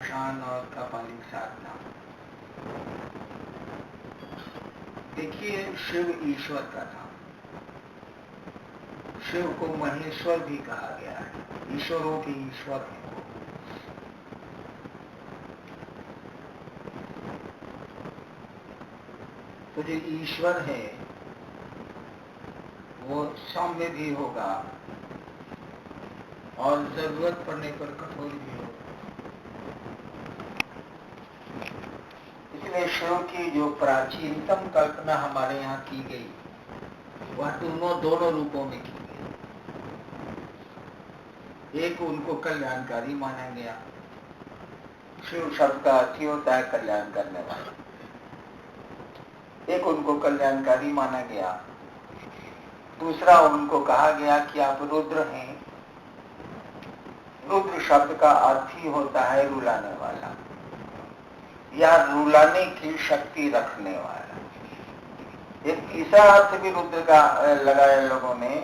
शान और कपालिक साधना। देखिए, शिव ईश्वर का नाम। शिव को महेश्वर भी कहा गया है, ईश्वरों के ईश्वर हैं वो। तो जो ईश्वर है वो सौम्य भी होगा और जरूरत पड़ने पर कठोर भी होगा। इसलिए शिव की जो प्राचीनतम कल्पना हमारे यहाँ की गई वह दोनों रूपों में की गई। एक, उनको कल्याणकारी माना गया। शिव शब्द का अर्थ ही होता है कल्याण करने वाला। एक, उनको कल्याणकारी माना गया। दूसरा, उनको कहा गया कि आप रुद्र हैं। रुद्र शब्द का अर्थ ही होता है रुलाने वाला या रुलाने की शक्ति रखने वाला। एक तीसरा अर्थ भी रुद्र का लगाया लोगों ने,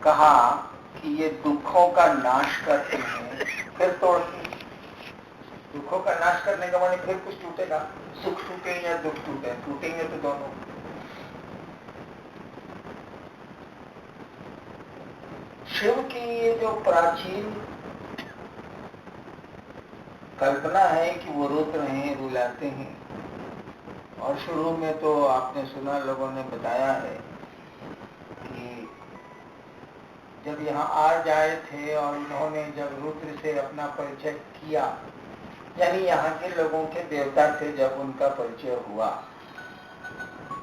कहा कि ये दुखों का नाश करते हैं फिर तोड़ते। दुखों का नाश करने का माने फिर कुछ टूटेगा, सुख टूटे या दुख टूटे, टूटेंगे तो दोनों। शिव की ये जो प्राचीन कल्पना है कि वो रुद्र हैं, रुलाते हैं। और शुरू में तो आपने सुना, लोगों ने बताया है कि जब यहाँ आ जाए थे और उन्होंने जब रुद्र से अपना परिचय किया, यानी यहाँ के लोगों के देवता से जब उनका परिचय हुआ,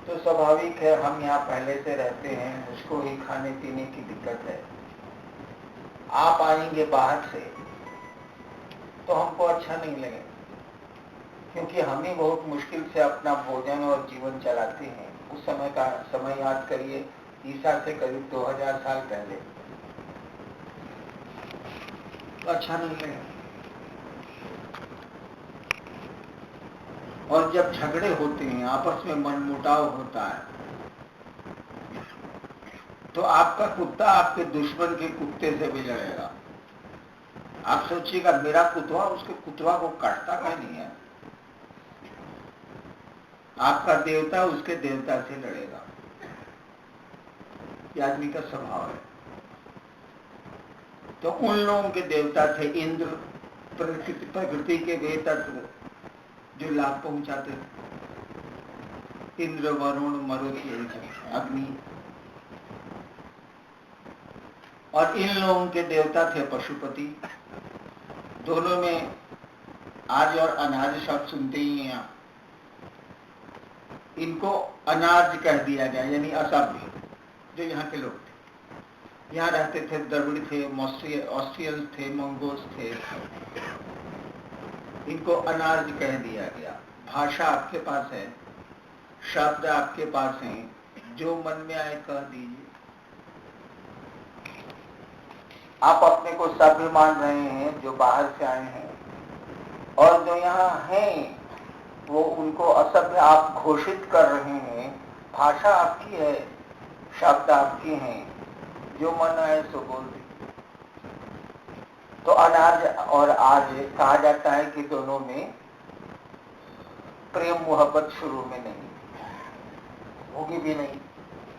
तो स्वाभाविक है हम यहाँ पहले से रहते हैं, मुझको ही खाने पीने की दिक्कत है, आप आएंगे बाहर से तो हमको अच्छा नहीं लगेगा, क्योंकि हम ही बहुत मुश्किल से अपना भोजन और जीवन चलाते हैं। उस समय का समय याद करिए, ईसा से करीब 2000 साल पहले, तो अच्छा नहीं लगेगा। और जब झगड़े होते हैं, आपस में मनमुटाव होता है, तो आपका कुत्ता आपके दुश्मन के कुत्ते से भी लड़ेगा। आप सोचिएगा, मेरा कुत्ता उसके कुत्ता को काटता क्यों नहीं है? आपका देवता उसके देवता से लड़ेगा। ये आदमी का स्वभाव है। तो उन लोगों के देवता थे इंद्र, प्रकृति के वे तत्व जो लाभ पहुंचाते थे। इंद्र, वरुण, मरुत, अग्नि। और इन लोगों के देवता थे पशुपति। दोनों में आज और अनाज शब्द सुनते ही हैं आप। इनको अनाज कह दिया गया, यानी असभ्य। जो यहाँ के लोग थे, यहाँ रहते थे, द्रविड़ थे, ऑस्ट्रियंस थे, मंगोल्स थे, इनको अनाज कह दिया गया। भाषा आपके पास है, शब्द आपके पास हैं, जो मन में आए कह दीजिए। आप अपने को सभ्य मान रहे हैं जो बाहर से आए हैं, और जो यहाँ हैं वो उनको असभ्य आप घोषित कर रहे हैं। भाषा आपकी है, शब्द आपके हैं, जो मन आए सो बोल दे। तो अनाज और आज कहा जाता है कि दोनों में प्रेम मोहब्बत शुरू में नहीं होगी भी नहीं।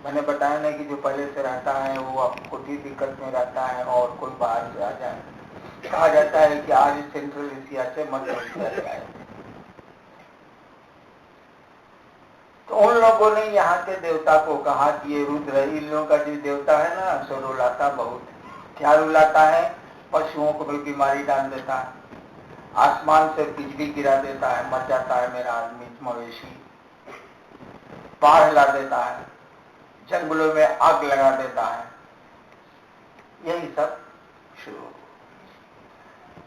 मैंने बताया ना कि जो पहले से रहता है वो अब खुद ही दिक्कत में रहता है और कोई बाहर से आ जाए। कहा जाता है कि आज सेंट्रल एशिया से मध्य एशिया से आए। तो उन लोगों ने यहाँ के देवता को कहा कि ये रुद्र, इन लोगों का जो देवता है ना सो रुलाता बहुत। क्या रुलाता है? पशुओं को भी बीमारी डाल देता है, आसमान से बिजली गिरा देता है, मर जाता है मेरा आदमी मवेशी, बाढ़ ला देता है, जंगलों में आग लगा देता है, यही सब शुरू।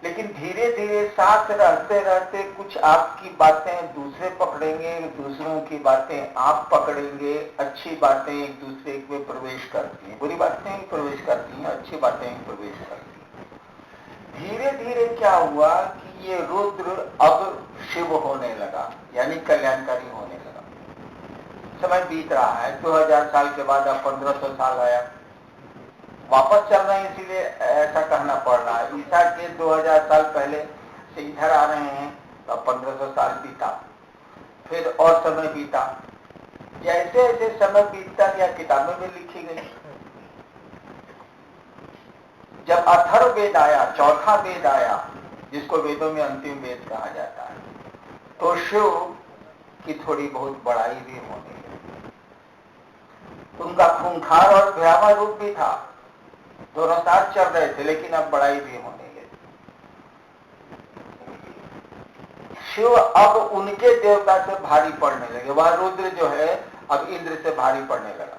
लेकिन धीरे धीरे साथ रहते रहते कुछ आपकी बातें दूसरे पकड़ेंगे, दूसरों की बातें आप पकड़ेंगे। अच्छी बातें एक दूसरे में प्रवेश करती हैं, बुरी बातें ही प्रवेश करती हैं, अच्छी बातें ही प्रवेश करती हैं। धीरे धीरे क्या हुआ कि ये रुद्र अब शिव होने लगा, यानी कल्याणकारी होने लगा। समय बीत रहा है, 2000 साल के बाद अब 1500 साल आया, वापस चल रहे हैं, इसीलिए ऐसा कहना पड़ रहा है। ईसा के 2000 साल पहले से इधर आ रहे हैं तो 1500 साल बीता, फिर और समय बीता। जैसे जैसे समय बीतता गया किताबें में लिखी गई। जब अथर्व वेद आया, चौथा वेद आया, जिसको वेदों में अंतिम वेद कहा जाता है, तो शिव की थोड़ी बहुत बड़ाई भी होने लगी। उनका खूंखार और भयावह रूप भी था, दोनों साथ चल रहे थे, लेकिन अब बड़ाई भी होने लगी। शिव अब उनके देवता से भारी पड़ने लगे। वह रुद्र जो है अब इंद्र से भारी पड़ने लगा।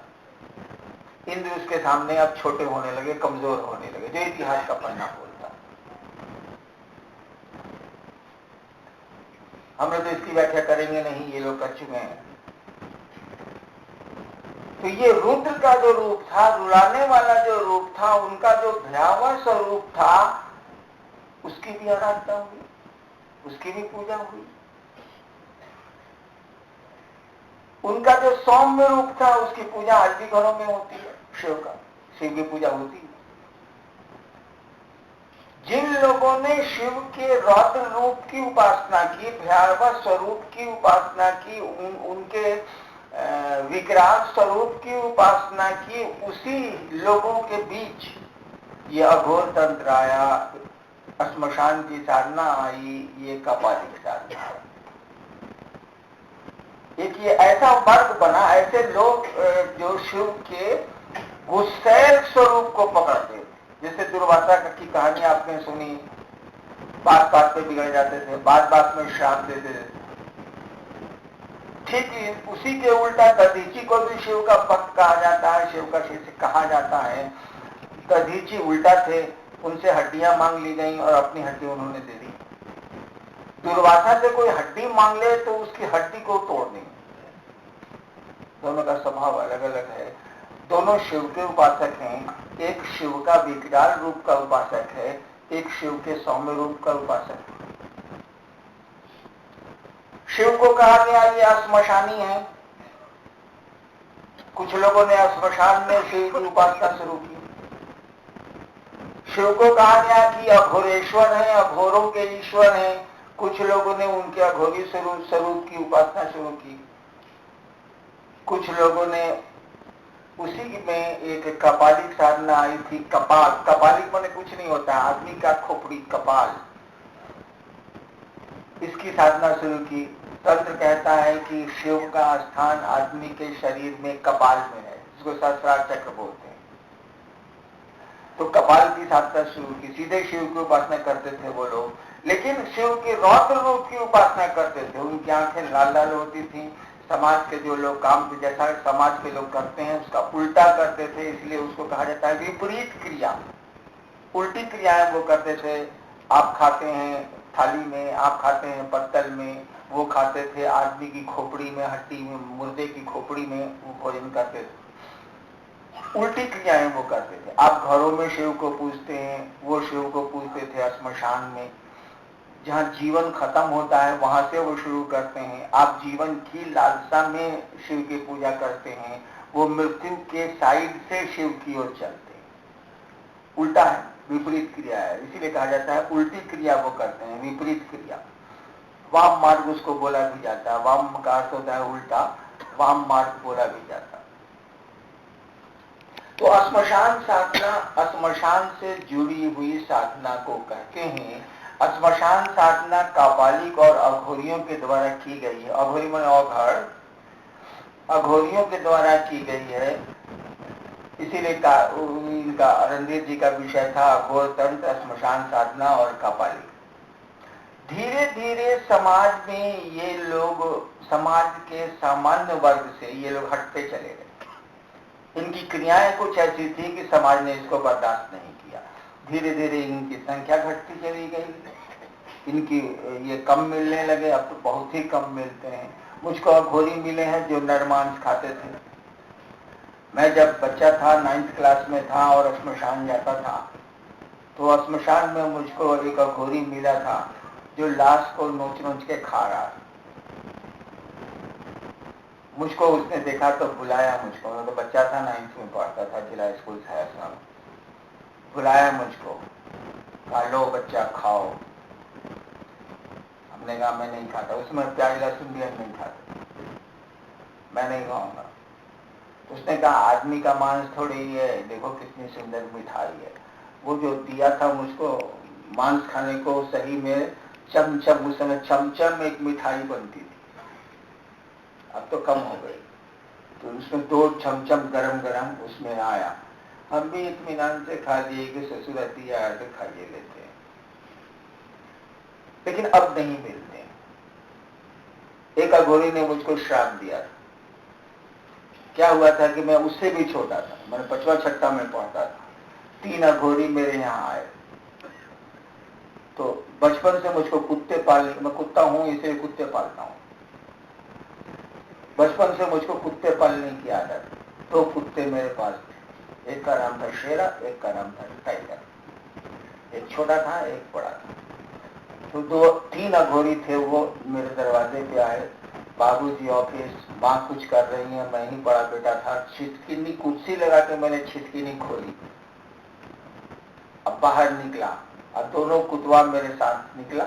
इंद्र उसके सामने अब छोटे होने लगे, कमजोर होने लगे, जो इतिहास का पन्ना बोलता। हम लोग तो इसकी व्याख्या करेंगे नहीं, ये लोग कर चुके हैं। तो ये रुद्र का जो रूप था, रुलाने वाला जो रूप था, उनका जो भयावह स्वरूप था, उसकी भी आराधना हुई, उसकी भी पूजा हुई। उनका जो सौम्य रूप था, उसकी पूजा आज भी घरों में होती है। शिव की पूजा होती है। जिन लोगों ने शिव के रौद्र रूप की उपासना की, भयावह स्वरूप की उपासना की, उनके विकराल स्वरूप की उपासना की, उसी लोगों के बीच ये अघोर तंत्र आया, श्मशान की साधना आई, ये कपालिक साधना आई। एक ये ऐसा वर्ग बना, ऐसे लोग जो शिव के गुस्सैल स्वरूप को पकड़ते। जैसे दुर्वासा की कहानी आपने सुनी, बात बात पे बिगड़ जाते थे, बात बात में श्राप देते थे। ठीक उसी के उल्टा दधीची को भी शिव का भक्त कहा जाता है, शिव का शिष्य कहा जाता है। दधीची उल्टा थे, उनसे हड्डियां मांग ली गई और अपनी हड्डी उन्होंने दे दी। दुर्वासा से कोई हड्डी मांग ले तो उसकी हड्डी को तोड़ दें। दोनों का स्वभाव अलग अलग है। दोनों शिव के उपासक हैं। एक शिव का विकराल रूप का उपासक है, एक शिव के सौम्य रूप का उपासक है। शिव को कहा गया ये श्मशानी है। कुछ लोगों ने श्मशान में शिव की उपासना शुरू की। शिव को कहा गया कि अघोरेश्वर है, अघोरों के ईश्वर हैं। कुछ लोगों ने उनके अघोरी स्वरूप की उपासना शुरू की। कुछ लोगों ने उसी में एक कपालिक साधना आई थी। कपालिक माने कुछ नहीं होता, आदमी का खोपड़ी, कपाल, इसकी साधना शुरू की। तंत्र कहता है कि शिव का स्थान आदमी के शरीर में कपाल में है, जिसको सहस्रार चक्र बोलते हैं। तो कपाल की साधना शुरू की। सीधे शिव की उपासना करते थे वो लोग, लेकिन शिव के रौद्र रूप की उपासना करते थे। उनकी आंखें लाल लाल होती थी। समाज के जो लोग काम जैसा समाज के लोग करते हैं उसका उल्टा करते थे, इसलिए उसको कहा जाता है विपरीत क्रिया। उल्टी क्रियाएं वो करते थे। आप खाते हैं थाली में, आप खाते हैं पत्तल में, वो खाते थे आदमी की खोपड़ी में, हड्डी में, मुर्दे की खोपड़ी में वो भोजन करते थे। उल्टी क्रियाएं वो करते थे। आप घरों में शिव को पूजते हैं, वो शिव को पूजते थे श्मशान में। जहाँ जीवन खत्म होता है वहां से वो शुरू करते हैं। आप जीवन की लालसा में शिव की पूजा करते हैं, वो मृत्यु के साइड से शिव की ओर चलते हैं। उल्टा है, विपरीत क्रिया है, इसीलिए कहा जाता है उल्टी क्रिया वो करते हैं, विपरीत क्रिया। वाम मार्ग उसको बोला भी जाता है। वाम का अर्थ होता है उल्टा, वाम मार्ग बोला भी जाता है। तो श्मशान साधना, श्मशान से जुड़ी हुई साधना को कहते हैं। श्मशान साधना कापालिक और अघोरियों के द्वारा की गई है। अघोरी में अघड़, अघोरियों के द्वारा की गई है। इसीलिए इनका रणधीर जी का विषय था अघोर तंत्र, श्मशान साधना और कापालिक। धीरे धीरे समाज में ये लोग, समाज के सामान्य वर्ग से ये लोग हटते चले गए। इनकी क्रियाएं कुछ ऐसी थी कि समाज ने इसको बर्दाश्त नहीं किया। धीरे धीरे इनकी संख्या घटती चली गई, इनकी ये कम मिलने लगे। अब तो बहुत ही कम मिलते हैं। मुझको अघोरी मिले हैं जो नर मांस खाते थे। मैं जब बच्चा था, 9th क्लास में था और श्मशान जाता था, तो श्मशान में मुझको एक अघोरी मिला था जो लाश को नोच नोच के खा रहा। मुझको उसने देखा तो बुलाया मुझको। मैं तो बच्चा था, 9th में पढ़ता था, जिला स्कूल था। बुलाया मुझको, कहा लो बच्चा खाओ। उसने कहा मैं नहीं खाता, उसमें प्याज लहसुन भी हम नहीं खाते, मैं नहीं खाऊंगा। उसने कहा आदमी का मांस थोड़ी ही है, देखो कितनी सुंदर मिठाई है। वो जो दिया था मुझको मांस खाने को, सही में चमचम, उस समय चमचम एक मिठाई बनती थी, अब तो कम हो गई। तो उसमें 2 चमचम गरम गरम उसमें आया, हम भी इत्मीनान से खा लिए कि ससुर दिया है तो खाइए लेते हैं, लेकिन अब नहीं मिलते। एक अघोरी ने मुझको श्राप दिया था। क्या हुआ था कि मैं उससे भी छोटा था, मैंने 5वां 6ठा में पढ़ता था। 3 अघोरी मेरे यहाँ आए, तो बचपन से मुझको कुत्ते पालने, मैं कुत्ता हूं इसलिए कुत्ते पालता हूं, बचपन से मुझको कुत्ते पालने की आदत। 2 कुत्ते मेरे पास थे, एक का नाम था शेरा, एक का नाम था टाइगर। एक छोटा था, एक बड़ा था। तो 3 अघोरी थे, वो मेरे दरवाजे पे आए, बाबूजी ऑफिस, माँ कुछ कर रही है, मैं ही बड़ा बेटा था। छिटकिनी कुर्सी लगा के मैंने छिटकिनी खोली, अब बाहर निकला, अब दोनों कुतवा मेरे साथ निकला।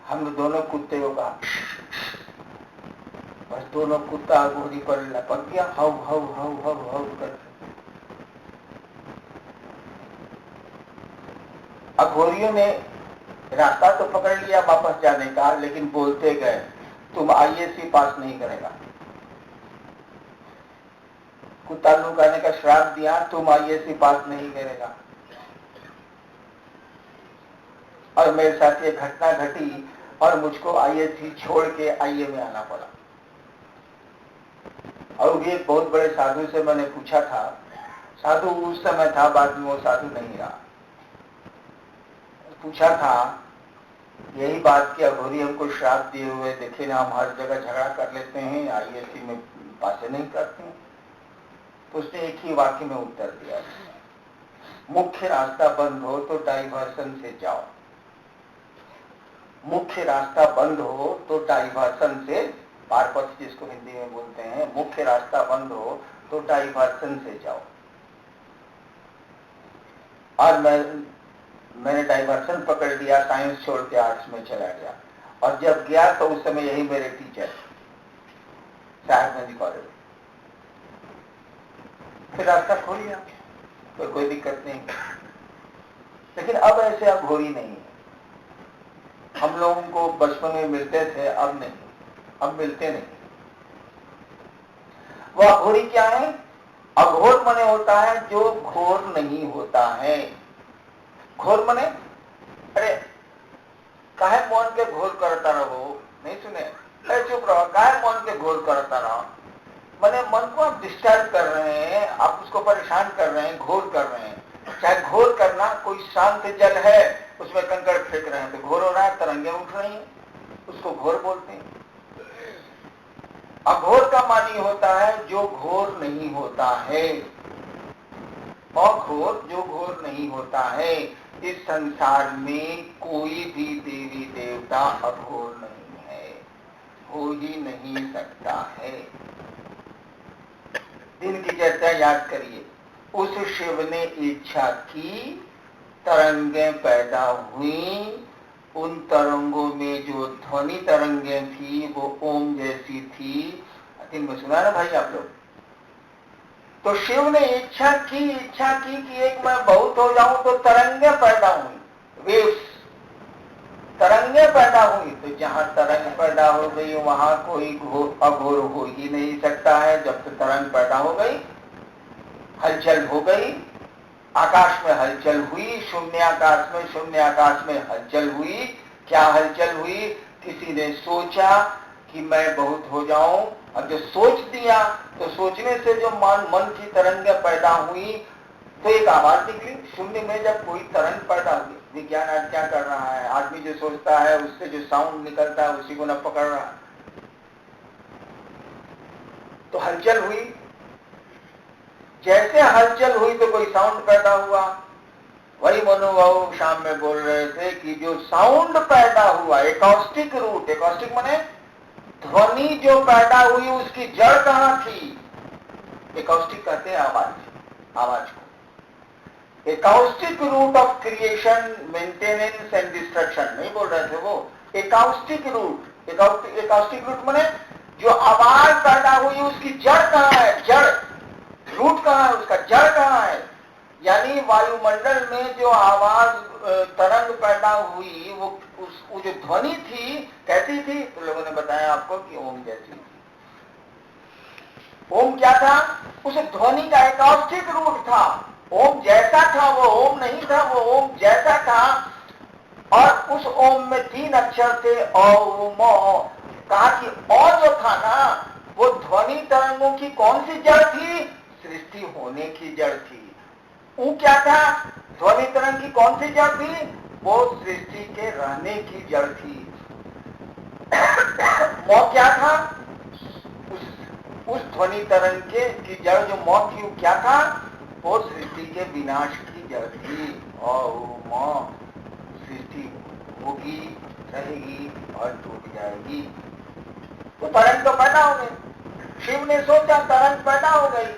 हम दोनों कुत्ते को कहा, बस दोनों कुत्ता अघोरी पर लपक गया, हव हव हव हव हव करके। अघोरियों ने रास्ता तो पकड़ लिया वापस जाने का, लेकिन बोलते गए तुम आईएएस पास नहीं करेगा। कुत्तालू करने का श्राप दिया, तुम आईएएस पास नहीं करेगा। और मेरे साथ ये घटना घटी और मुझको आईएएस छोड़ के आईए में आना पड़ा। और ये बहुत बड़े साधु से मैंने पूछा था, साधु उस समय था, बाद में वो साधु नहीं रहा। पूछा था यही बात कि अघोरी हमको श्राप दिए हुए देखे ना, हम हर जगह झगड़ा कर लेते हैं, आईएएस में पासे नहीं करते हैं। तो उसने एक ही वाक्य में उत्तर दिया, मुख्य रास्ता बंद हो तो डाइवर्सन से जाओ, मुख्य रास्ता बंद हो तो डाइवर्सन से, पारपथ जिसको हिंदी में बोलते हैं, मुख्य रास्ता बंद हो तो डाइवर्सन से जाओ। और मैंने डाइवर्सन पकड़ लिया, साइंस छोड़ के आर्ट्स में चला गया। और जब गया तो उस समय यही मेरे टीचर साहेबगंज कॉलेज, फिर रास्ता खोल लिया, तो कोई दिक्कत नहीं। लेकिन अब ऐसे अघोरी नहीं है। हम लोगों को बचपन में मिलते थे, अब नहीं, अब मिलते नहीं। वो अघोरी क्या है? अघोर मने होता है जो घोर नहीं होता है। घोर मने, अरे काहे मन के घोर करता रहो, नहीं सुने, अरे चुप रहो, काहे मन के घोर करता रहो, मैंने मन को आप डिस्टर्ब कर रहे हैं, आप उसको परेशान कर रहे हैं, घोर कर रहे हैं। चाहे घोर करना, कोई शांत जल है उसमें कंकड़ फेंक रहे हैं तो घोर हो रहा है, तरंगे उठ रही हैं, उसको घोर बोलते हैं। अघोर का मानी होता है जो घोर नहीं होता है, अघोर जो घोर नहीं होता है। इस संसार में कोई भी देवी देवता अघोर नहीं है, हो ही नहीं सकता है। दिन की चर्चा याद करिए, उस शिव ने इच्छा की, तरंगें पैदा हुई, उन तरंगों में जो ध्वनि तरंगें थी वो ओम जैसी थी। दिन में सुना ना भाई आप लोग? तो शिव ने इच्छा की कि एक मैं बहुत हो जाऊं, तो तरंगें पैदा हुई, वेव्स, तरंगें पैदा हुई। तो जहां तरंग पैदा हो गई वहां कोई अघोर हो ही नहीं सकता है। जब से तरंग पैदा हो गई, हलचल हो गई, आकाश में हलचल हुई, शून्य आकाश में हलचल हुई। क्या हलचल हुई? किसी ने सोचा कि मैं बहुत हो जाऊं, अब जो सोच दिया तो सोचने से जो मन की तरंगें पैदा हुई, तो एक आवाज निकली शून्य में। जब कोई तरंग पैदा हुई, विज्ञान आज क्या कर रहा है, आदमी जो सोचता है उससे जो साउंड निकलता है उसी को न पकड़ रहा है। तो हलचल हुई, जैसे हलचल हुई तो कोई साउंड पैदा हुआ। वही मनोभाव शाम में बोल रहे थे कि जो साउंड पैदा हुआ, एकॉस्टिक रूट, एकॉस्टिक माने ध्वनि जो पैदा हुई उसकी जड़ कहां थी? एकॉस्टिक कहते हैं आवाज को। Acoustic root of creation, maintenance and destruction नहीं बोल रहे थे वो, एकाउस्टिक रूट। एकाउस्टिक रूट माने जो आवाज पैदा हुई उसकी जड़ कहाँ है, जड़, रूट कहाँ है, उसका जड़ कहाँ है। यानी वायुमंडल में जो आवाज तरंग पैदा हुई वो जो ध्वनि थी कैसी थी, तो लोगों ने बताया आपको कि ओम जैसी थी। ओम क्या था, उस ध्वनि का एकाउस्टिक रूट था। ओम जैसा था, वो ओम नहीं था, वो ओम जैसा था। और उस ओम में 3 अक्षर थे, ओम। कहा कि और जो था ना वो ध्वनि तरंगों की कौन सी जड़ थी, सृष्टि होने की जड़ थी। वो क्या था, ध्वनि तरंग की कौन सी जड़ थी, वो सृष्टि के रहने की जड़ थी। मौत क्या था, उस ध्वनि तरंग के की जड़ जो मौत थी वो क्या था, वो सृष्टि के विनाश की जड़ थी। और सृष्टि होगी, रहेगी और टूट जाएगी। तो तरंग तो पैदा हो गई। शिव ने सोचा तरंग पैदा हो गई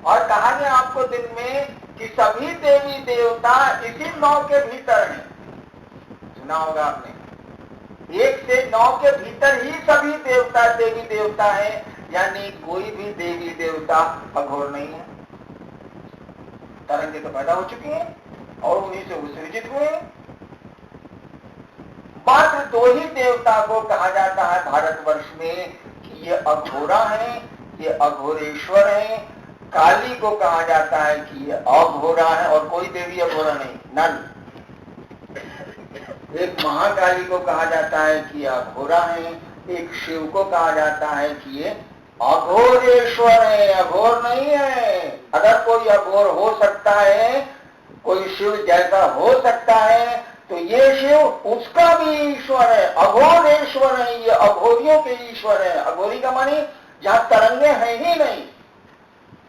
और कहा गया आपको दिन में कि सभी देवी देवता इसी 9 के भीतर हैं। सुना होगा आपने, 1 से 9 के भीतर ही सभी देवता देवी देवता है। यानी कोई भी देवी देवता अघोर नहीं है। तरंगे तो पैदा हो चुकी हैं और उन्हीं से उत्सर्जित हुए। मात्र 2 ही देवता को कहा जाता है भारतवर्ष में कि ये अघोरा है, ये अघोरेश्वर है। काली को कहा जाता है कि ये अघोरा है और कोई देवी अघोरा नहीं, नन। एक महाकाली को कहा जाता है कि अघोरा है, एक शिव को कहा जाता है कि ये अघोरेश्वर है, अघोर नहीं है। अगर कोई अघोर हो सकता है, कोई शिव जैसा हो सकता है, तो ये शिव उसका भी ईश्वर है, अघोरेश्वर है, ये अघोरियों के ईश्वर है। अघोरी का मानी जहां तरंगे हैं ही नहीं,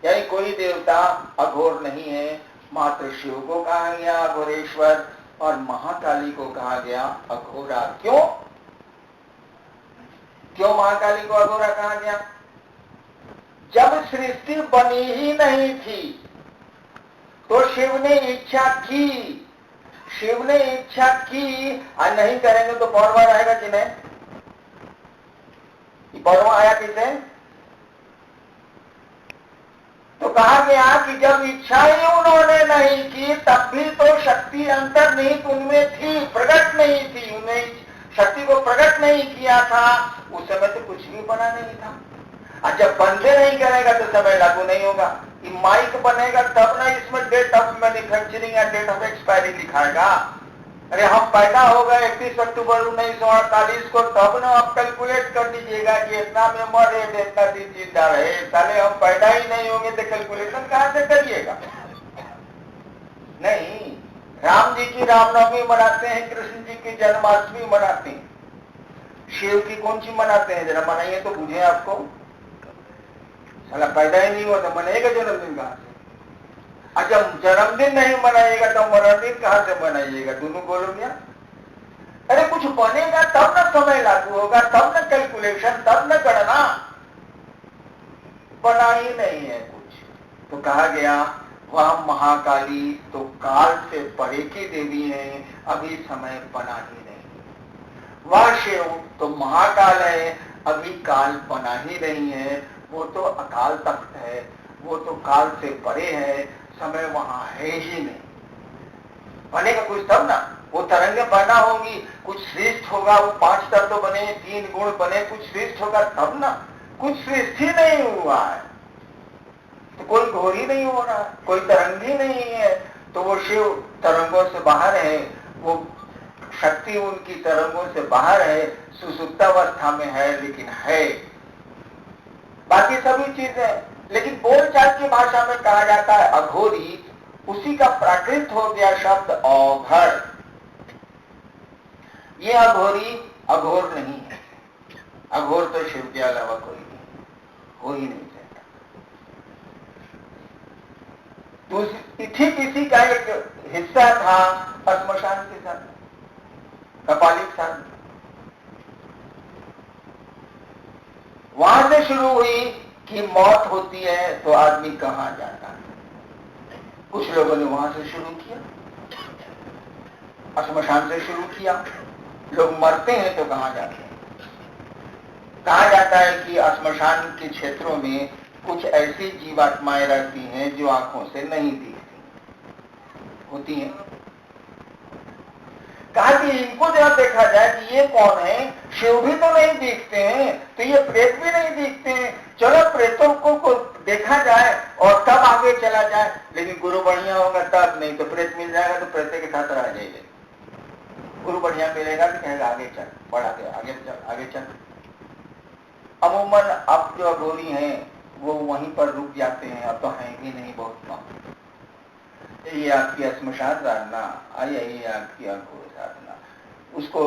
यानी कोई देवता अघोर नहीं है। मात्र शिव को कहा गया अघोरेश्वर और महाकाली को कहा गया अघोरा। क्यों क्यों महाकाली को अघोरा कहा गया? जब सृष्टि बनी ही नहीं थी तो शिव ने इच्छा की, शिव ने इच्छा की, और नहीं करेंगे तो पौरवा आएगा कि नहीं? पौरवा आया किसे? तो कहा गया कि जब इच्छा ही उन्होंने नहीं की तब भी तो शक्ति अंतर्निहित उनमें थी, प्रकट नहीं थी। उन्हें शक्ति को प्रकट नहीं किया था, उस समय तो कुछ भी बना नहीं था। और जब बंदे नहीं करेगा तो समय लागू नहीं होगा। ये माइक बनेगा तब ना इसमें डेट ऑफ मैन्युफैक्चरिंग या डेट ऑफ एक्सपायरी लिखाएगा। अरे हम पैदा हो गए 31 अक्टूबर 1948 को, तब ना आप कैलकुलेट कर लीजिएगा कि इतना में मरे, इतना दिन जिंदा रहे। साले हम पैदा ही नहीं होंगे तो कैलकुलेशन कहां से करिएगा? नहीं, राम जी की रामनवमी मनाते हैं, कृष्ण जी की जन्माष्टमी मनाते हैं, शिव की कौन सी मनाते हैं? जरा मनाइए तो बुझे आपको। साला पैदा ही नहीं हुआ तो मनाएगा जन्मदिन कहां से? अच्छा, जन्मदिन नहीं मनाइएगा तो मरणदिन कहां से मनाइएगा? दोनों बोलो क्या? अरे कुछ बनेगा तब ना समय लागू होगा, तब न कैलकुलेशन, तब न गणना। बना ही नहीं है कुछ। तो कहा गया वह महाकाली तो काल से परे की देवी है, अभी समय बना ही नहीं। वह शिव तो महाकाल है, अभी काल बना ही नहीं है। वो तो अकाल तख्त है, वो तो काल से परे है, समय वहां है ही नहीं। बनेगा कुछ तब ना, वो तरंगे पैदा होगी, कुछ श्रेष्ठ होगा, वो 5 तत्व बने, 3 गुण बने, कुछ श्रेष्ठ होगा तब ना। कुछ श्रेष्ठ ही नहीं हुआ है तो कोई घोर ही नहीं हो रहा, कोई तरंग ही नहीं है। तो वो शिव तरंगों से बाहर है, वो शक्ति उनकी तरंगों से बाहर है, सुसुप्तावस्था में है, लेकिन है। बाकी सभी चीजें, लेकिन बोलचाल की भाषा में कहा जाता है अघोरी, उसी का प्राकृत हो गया शब्द अघर। ये अघोरी अघोर नहीं है। अघोर तो शिव के अलावा कोई नहीं, हो ही नहीं सकता। तो ठीक इसी का एक हिस्सा था श्मशान के साथ, कपालिक साथ। वहां से शुरू हुई कि मौत होती है तो आदमी कहां जाता है। कुछ लोगों ने वहां से शुरू किया, श्मशान से शुरू किया। लोग मरते हैं तो कहाँ जाते हैं? कहा जाता है कि श्मशान के क्षेत्रों में कुछ ऐसी जीवात्माएं रहती हैं जो आंखों से नहीं दिखती होती हैं। कहा कि इनको जब देखा जाए कि ये कौन है, शिव भी तो नहीं दिखते हैं, तो ये प्रेत भी नहीं दिखते हैं, चलो प्रेतों को देखा जाए और तब आगे चला जाए। लेकिन गुरु बढ़िया होगा तब, नहीं तो प्रेत मिल जाएगा तो प्रेत के साथ रह जाएंगे। गुरु बढ़िया मिलेगा तो कहेगा आगे चल, बढ़ आगे चल, आगे चल। अमूमन अब जो अघोरी हैं वो वहीं पर रुक जाते हैं, अब तो हैं भी नहीं, बहुत कम। ये आपकी श्मशान साधना, यही आपकी अघोर साधना। उसको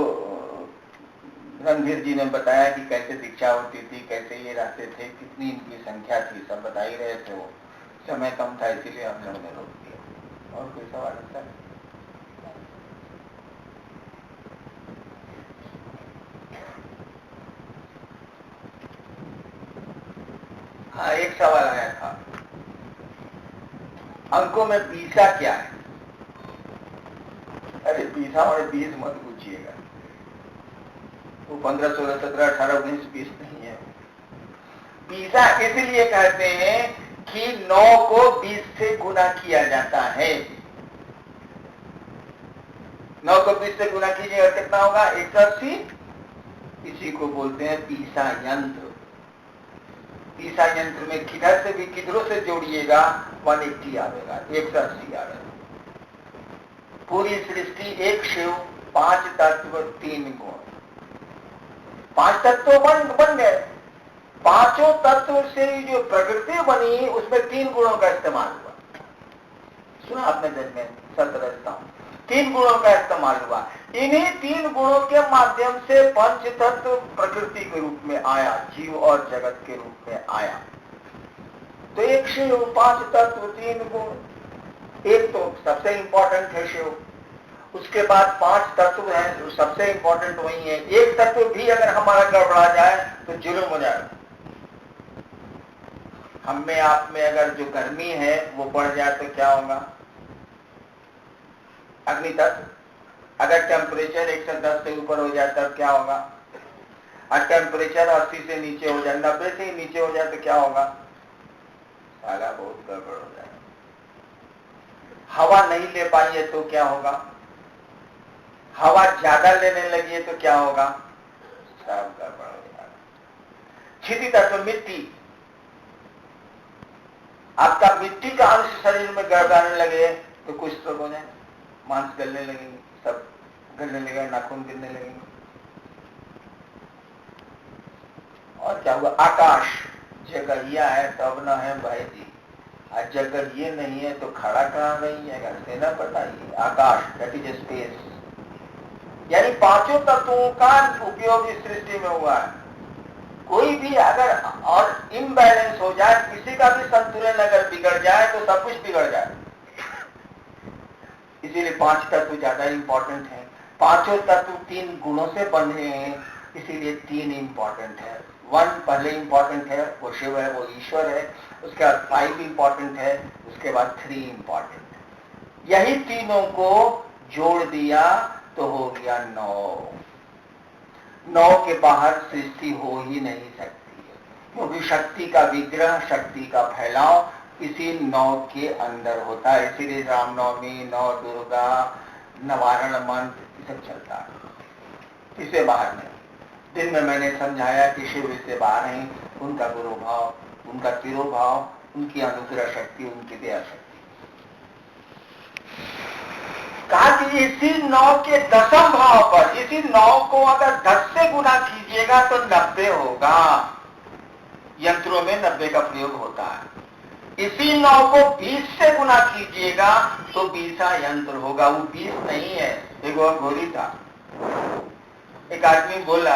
रणधीर जी ने बताया कि कैसे दीक्षा होती थी, कैसे ये रहते थे, कितनी इनकी संख्या थी, सब बता ही रहे थे। वो समय कम था इसीलिए हम लोगों ने रोक दिया। और कोई सवाल होता है? हाँ, एक सवाल आया था, अंकों में बीसा क्या है? अरे बीसा और 20 मत पूछिएगा, वो 15, 16, 17, 18, 19, 20 नहीं है। बीसा इसलिए कहते हैं कि 9 को 20 से गुना किया जाता है। 9 को 20 से गुना कीजिएगा कितना होगा? 180। इसी को बोलते हैं पीसा यंत्र। पीसा यंत्र में किधर से भी किधरों से जोड़िएगा 180 आवेगा, 180 आवेगा। पूरी सृष्टि एक शिव, 5 तत्व, 3 गुण। 5 तत्व बन गए। पांचों तत्व से जो प्रकृति बनी उसमें 3 गुणों का इस्तेमाल हुआ। सुना आपने जजमेंट, सतरस्ता 3 गुणों का इस्तेमाल हुआ। इन्हीं 3 गुणों के माध्यम से पंच तत्व प्रकृति के रूप में आया, जीव और जगत के रूप में आया। तो एक शिव, 5 तत्व, 3 गुण। एक तो सबसे इंपॉर्टेंट है शिव, उसके बाद 5 तत्व हैं, जो सबसे इंपॉर्टेंट वही है। एक तत्व भी अगर हमारा गड़बड़ा जाए तो जुल्म हो जाएगा। हम में आप में अगर जो गर्मी है वो बढ़ जाए तो क्या होगा? अग्नि तत्व। अगर टेम्परेचर 110 से ऊपर हो जाए तब क्या होगा? और टेम्परेचर 80 से नीचे हो जाए, 90 से नीचे हो जाए तो क्या होगा? साला बहुत गड़बड़ हो जाएगा। हवा नहीं ले पाई है तो क्या होगा? हवा ज्यादा लेने लगी है तो क्या होगा? सब गड़बड़ हो जाएगा। क्षिति तत्व मिट्टी, आपका मिट्टी का अंश शरीर में गड़बड़ाने लगे तो कुछ तो हो जाए, मांस गलने लगेंगे, सब गलने लगेगा, नाखून गिरने लगेंगे। और क्या हुआ? आकाश, जगहिया है तब न है भाई जी, और जगह ये नहीं है तो खड़ा कहाँ नहीं है, घर से ना बताइए। आकाश दैट इज स्पेस। यानी पांचों तत्वों का उपयोग इस सृष्टि में हुआ है। कोई भी अगर और इम्बैलेंस हो जाए, किसी का भी संतुलन अगर बिगड़ जाए तो सब कुछ बिगड़ जाए। इसीलिए 5 तत्व ज्यादा इंपॉर्टेंट है। पांचों तत्व 3 गुणों से बने हैं, इसीलिए 3 इंपॉर्टेंट है। 1 पहले इंपॉर्टेंट है, वो शिव है, वो ईश्वर है। उसके बाद 5 इंपॉर्टेंट है, उसके बाद 3 इंपॉर्टेंट है। यही तीनों को जोड़ दिया तो हो गया 9। 9 के बाहर सृष्टि हो ही नहीं सकती है, क्योंकि शक्ति का विग्रह, शक्ति का फैलाव इसी 9 के अंदर होता है। इसीलिए रामनवमी, 9 दुर्गा, नवारण मंत्र सब चलता है, इससे बाहर नहीं। दिन में मैंने समझाया कि शिव इससे बाहर नहीं, उनका गुरु भाव, उनका तिरोभाव, उनकी अनुग्रह शक्ति, उनकी दया शक्ति। कहा कि इसी 9 के 10वें भाव पर, इसी 9 को अगर 10 से गुना कीजिएगा तो 90 होगा। यंत्रों में 90 का प्रयोग होता है। इसी 9 को 20 से गुना कीजिएगा तो 20 यंत्र होगा। वो 20 नहीं है, एक और घोरी था। एक आदमी बोला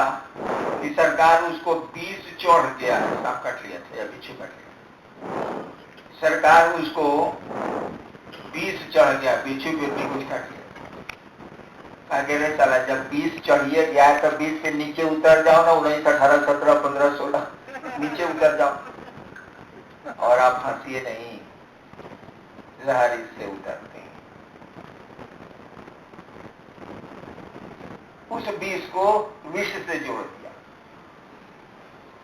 कि सरकार उसको 20 चढ़ गया है, सांप कट लिया था या बिच्छू कट लिया, सरकार उसको 20 चढ़ गया, बिच्छू पे भी कुछ कट लिया। कह रहे साला जब 20 चढ़िए गया है तो 20 से नीचे उतर जाओ ना, 19, 18, 17, 15, 16 नीचे उतर जाओ और आप हंसिए नहीं, लहर इससे उतरते हैं। उस विष को विष से जोड़ दिया।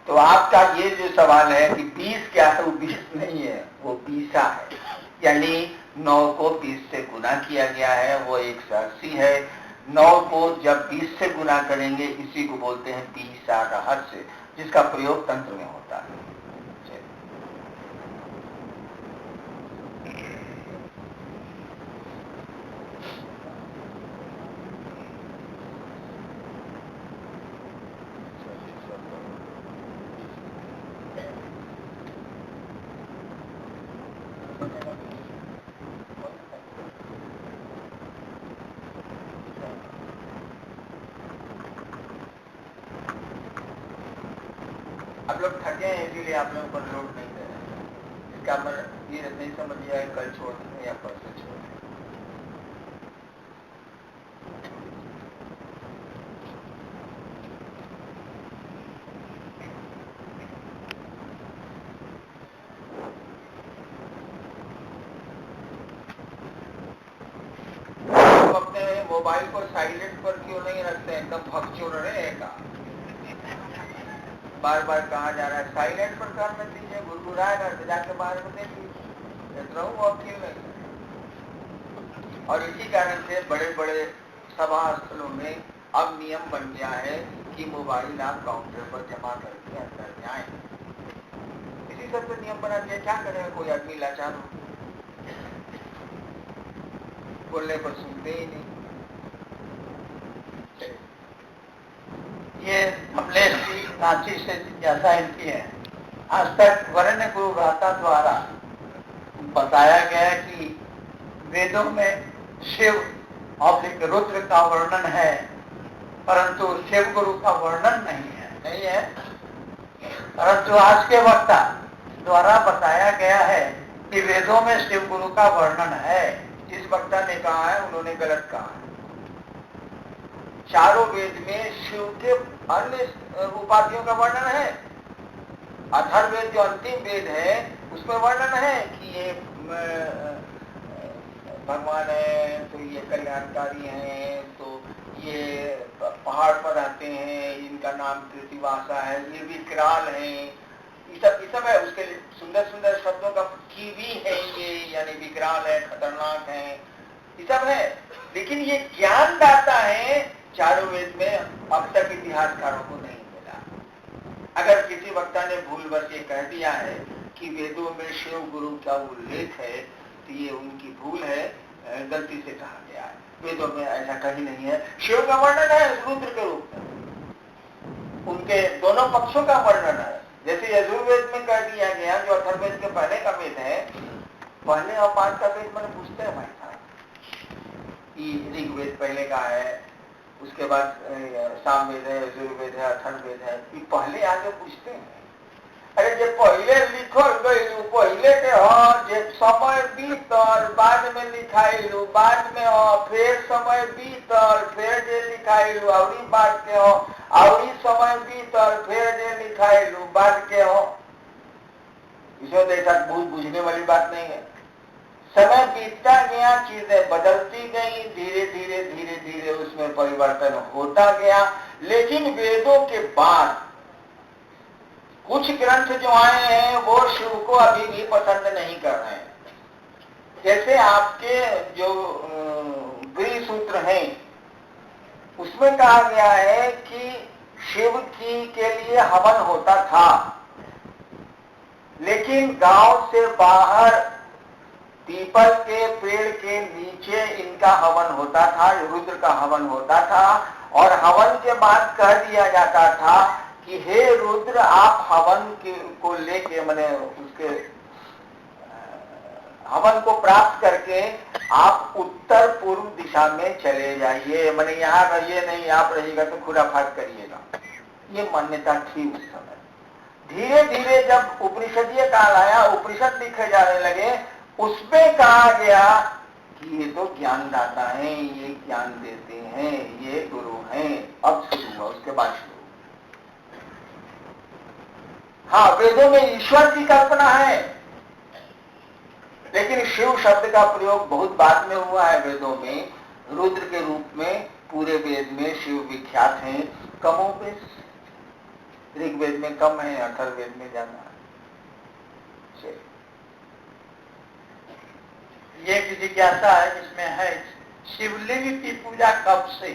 तो आपका ये जो सवाल है कि 20 क्या है, वो 20 नहीं है, वो 20 है, यानी 9 को 20 से गुना किया गया है, वो 180 है। 9 को जब 20 से गुना करेंगे, इसी को बोलते हैं 20 रहस्य, जिसका प्रयोग तंत्र में होता है। आप लोग थके हैं, इसीलिए आप लोगों को लोड नहीं दे रहे। इसका मतलब ये नहीं समझिए कल छोड़ दें या परसों छोड़ दें। अपने मोबाइल को साइलेंट पर क्यों नहीं रखते हैं? एकदम भगचुड़ रहे का बार बार कहा जा रहा है साइलेंट पर करने दीजिए, गुरगुराएगा तो जाके बाहर में देख लीजिए, वकील नहीं। और इसी कारण से बड़े बड़े सभा स्थलों में अब नियम बन गया है कि मोबाइल आप काउंटर पर जमा करके अंदर जाए। इसी सबसे नियम बना दिया, क्या करेगा कोई आदमी लाचार हो, बोलने पर सुनते ही नहीं। ये कमलेश जी रांची से जिज्ञासा इनकी है। आज तक वरेण्य गुरु भ्राता द्वारा बताया गया कि वेदों में शिव और रुद्र का वर्णन है, परंतु शिव गुरु का वर्णन नहीं है। परंतु आज के वक्ता द्वारा बताया गया है कि वेदों में शिव गुरु का वर्णन है। जिस वक्ता ने कहा है उन्होंने गलत कहा है। चारों वेद में शिव के अन्य उपाधियों का वर्णन है। अथर्ववेद जो अंतिम वेद है उसमें वर्णन है कि ये भगवान है, तो ये कल्याणकारी हैं, तो ये पहाड़ पर रहते हैं, इनका नाम कृतिवासा है, ये विकराल हैं, ये सब है। उसके सुंदर सुंदर शब्दों का कीवी है, ये यानी विकराल है, खतरनाक है, ये सब है। लेकिन ये ज्ञान दाता है चारों वेद में अब तक इतिहासकारों को नहीं मिला। अगर किसी वक्ता ने भूलवश ये कह दिया है कि वेदों में शिव गुरु का उल्लेख है, तो ये उनकी भूल है, गलती से कहा गया है। वेदों में ऐसा कहीं नहीं है। शिव का वर्णन है रुद्र के रूप में, उनके दोनों पक्षों का वर्णन है। जैसे यजुर्वेद में कह दिया गया, जो अथर्ववेद के पहले का वेद है, पहले और बाद का वेद मैंने पूछते हैं भाई साहब, ऋग्वेद पहले का है, उसके बाद सामवेद है, यजुर्वेद है, अथर्ववेद है, ये पहले आगे पूछते हैं। अरे जो पहले लिखल गई पहले के जे समय बीतल बाद में लिखाइलू, बाद में फिर समय बीतल फिर जे लिखाइलू, और बाद के और समय बीतल फिर जे लिखाइलू बाद के इसमें ऐसा बुझने वाली बात नहीं है। समय बीतता गया, चीजें बदलती गई, धीरे धीरे धीरे धीरे उसमें परिवर्तन होता गया। लेकिन वेदों के बाद कुछ ग्रंथ जो आए हैं वो शिव को अभी भी पसंद नहीं कर रहे हैं। जैसे आपके जो गृह सूत्र हैं उसमें कहा गया है कि शिव की के लिए हवन होता था, लेकिन गांव से बाहर पीपल के पेड़ के नीचे इनका हवन होता था, रुद्र का हवन होता था। और हवन के बाद कह दिया जाता था कि हे रुद्र, आप हवन को लेके मैंने उसके हवन को प्राप्त करके आप उत्तर पूर्व दिशा में चले जाइए, मैंने यहाँ रहिए नहीं, आप रहिएगा तो खुराफात करिएगा। ये मान्यता थी उस समय। धीरे धीरे जब उपनिषदीय काल आया, उपनिषद लिखे जाने लगे, उसमें कहा गया कि ये तो ज्ञानदाता हैं, ये ज्ञान देते हैं, ये गुरु हैं। अब शुरू हुआ, उसके बाद शुरू। हाँ, वेदों में ईश्वर की कल्पना है, लेकिन शिव शब्द का प्रयोग बहुत बाद में हुआ है। वेदों में रुद्र के रूप में पूरे वेद में शिव विख्यात हैं कमोबेश। ऋग्वेद में कम है, अथर्ववेद में ज्यादा है। ये एक जिज्ञासा है जिसमें है शिवलिंग की पूजा कब से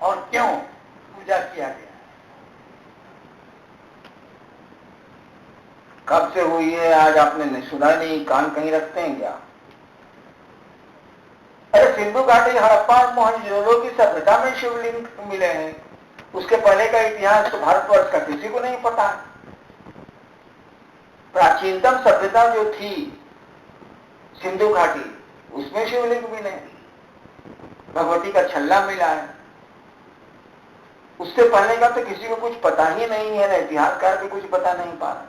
और क्यों पूजा किया गया? कब से हुई है आज आपने सुना नहीं? कान कहीं रखते हैं क्या? अरे सिंधु घाटी, हड़प्पा, मोहनजोदड़ो की सभ्यता में शिवलिंग मिले हैं। उसके पहले का इतिहास तो भारतवर्ष का किसी को नहीं पता। प्राचीनतम सभ्यता जो थी सिंधु घाटी, उसमें शिवलिंग मिले, भगवती का छल्ला मिला है। उससे पहले का तो किसी को कुछ पता ही नहीं है ना, इतिहासकार भी कुछ बता नहीं पा रहा।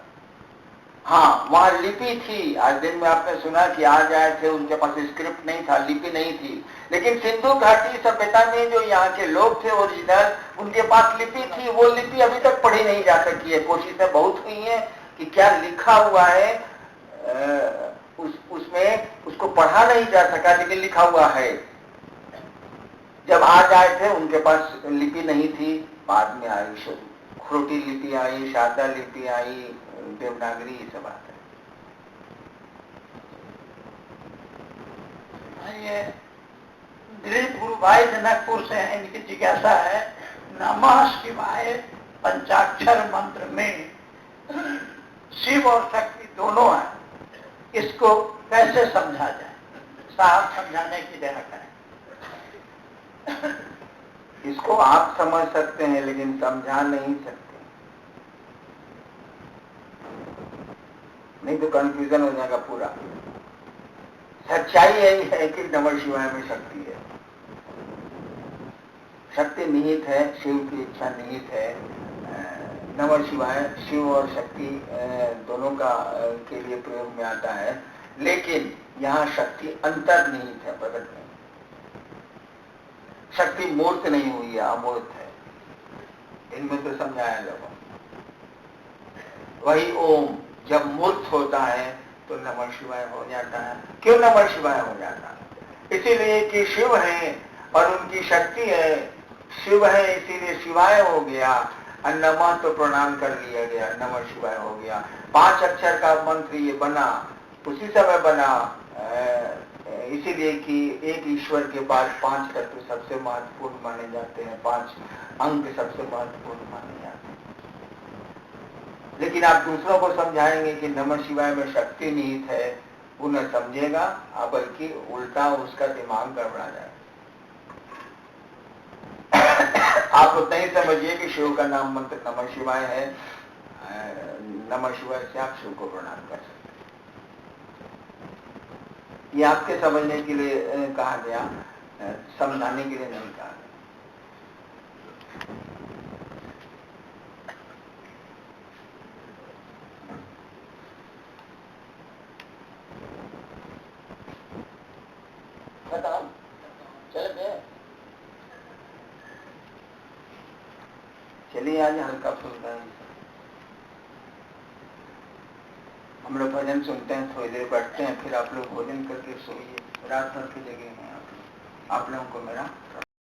हाँ, वहां लिपि थी। आज दिन में आपने सुना कि आज आए थे, उनके पास स्क्रिप्ट नहीं था, लिपि नहीं थी। लेकिन सिंधु घाटी सभ्यता में जो यहाँ के लोग थे ओरिजिनल, उनके पास लिपि थी। वो लिपि अभी तक पढ़ी नहीं जा सकी है। कोशिशें बहुत हुई हैं कि क्या लिखा हुआ है उसमें, उसको पढ़ा नहीं जा सका, लेकिन लिखा हुआ है। जब आज आए थे उनके पास लिपि नहीं थी, बाद में आई खुरोटी लिपि आई, शारदा लिपि आई, देवनागरी, ये सब आता है। ये दिलीप गुरु भाई जनकपुर से हैं, इनकी जिज्ञासा है नमः शिवाय पंचाक्षर मंत्र में शिव और शक्ति दोनों है, इसको कैसे समझा जाए? साहब समझाने की दया करें। इसको आप समझ सकते हैं लेकिन समझा नहीं सकते, नहीं तो कंफ्यूजन हो जाएगा पूरा। सच्चाई यही है कि नमः शिवाय में शक्ति है, शक्ति निहित है, शिव की इच्छा निहित है। नमः शिवाय शिव और शक्ति दोनों का के लिए प्रयोग में आता है, लेकिन यहाँ शक्ति अंतर्निहित है, प्रकट नहीं। शक्ति मूर्त नहीं हुई है, अमूर्त है। इनमें तो समझाया जाएगा। वही ओम जब मूर्त होता है तो नमः शिवाय हो जाता है। क्यों नमः शिवाय हो जाता है? इसीलिए कि शिव है और उनकी शक्ति है। शिव है इसीलिए शिवाय हो गया, और नमः तो प्रणाम कर लिया गया, नमः शिवाय हो गया। 5 अक्षर का मंत्र ये बना, उसी समय बना, इसीलिए कि एक ईश्वर के बाद 5 तत्व सबसे महत्वपूर्ण माने जाते हैं, 5 अंक सबसे महत्वपूर्ण माने जाते हैं। लेकिन आप दूसरों को समझाएंगे कि नमः शिवाय में शक्ति निहित है, वो न समझेगा, बल्कि उल्टा उसका दिमाग गड़बड़ा जाएगा। आप उतना ही समझिए कि शिव का नाम मंत्र नमः शिवाय है। नमः शिवाय से आप शिव को प्रणाम कर सकते हैं। ये आपके समझने के लिए कहा गया, समझाने के लिए नहीं कहा गया। बताओ, चलिए आज हल्का फुल्का है। हम लोग भजन सुनते हैं, थोड़ी देर बैठते हैं, फिर आप लोग भोजन करके सोइए। रात भर की जगह हैं आप लोगों को मेरा